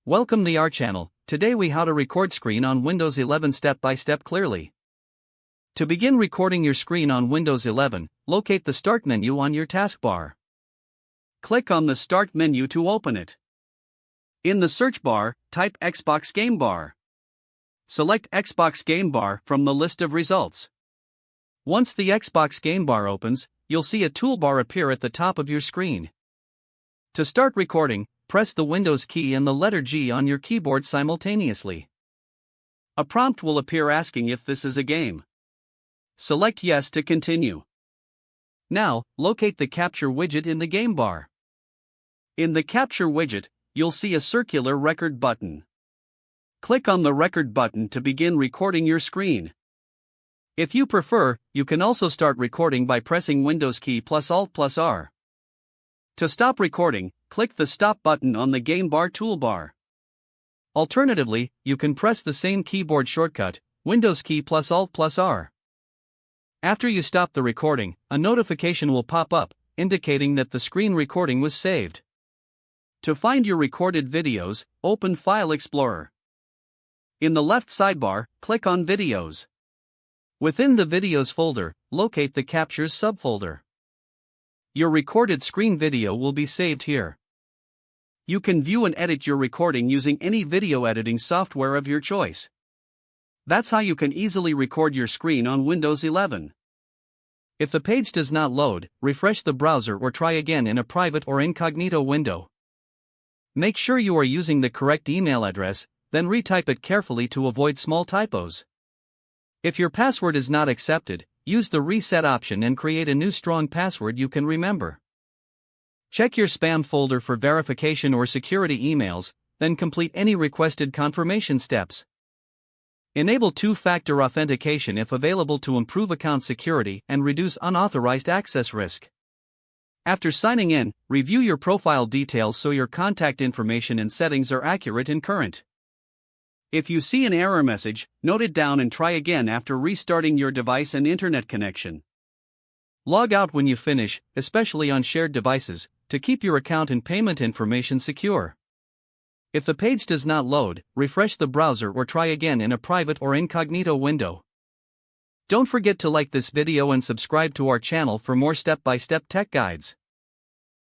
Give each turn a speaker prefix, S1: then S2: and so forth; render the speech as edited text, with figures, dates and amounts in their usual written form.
S1: Welcome to our channel. Today we how to record screen on Windows 11 step by step clearly. To begin recording your screen on Windows 11, locate the Start menu on your taskbar. Click on the Start menu to open it. In the search bar, type Xbox Game Bar. Select Xbox Game Bar from the list of results. Once the Xbox Game Bar opens, you'll see a toolbar appear at the top of your screen. To start recording, press the Windows key and the letter G on your keyboard simultaneously. A prompt will appear asking if this is a game. Select Yes to continue. Now, locate the Capture widget in the game bar. In the Capture widget, you'll see a circular record button. Click on the record button to begin recording your screen. If you prefer, you can also start recording by pressing Windows key plus Alt plus R. To stop recording, click the Stop button on the game bar toolbar. Alternatively, you can press the same keyboard shortcut, Windows key plus Alt plus R. After you stop the recording, a notification will pop up, indicating that the screen recording was saved. To find your recorded videos, open File Explorer. In the left sidebar, click on Videos. Within the Videos folder, locate the Captures subfolder. Your recorded screen video will be saved here. You can view and edit your recording using any video editing software of your choice. That's how you can easily record your screen on Windows 11. If the page does not load, refresh the browser or try again in a private or incognito window. Make sure you are using the correct email address, then retype it carefully to avoid small typos. If your password is not accepted, use the reset option and create a new strong password you can remember. Check your spam folder for verification or security emails, then complete any requested confirmation steps. Enable two-factor authentication if available to improve account security and reduce unauthorized access risk. After signing in, review your profile details so your contact information and settings are accurate and current. If you see an error message, note it down and try again after restarting your device and internet connection. Log out when you finish, especially on shared devices, to keep your account and payment information secure. If the page does not load, refresh the browser or try again in a private or incognito window. Don't forget to like this video and subscribe to our channel for more step-by-step tech guides.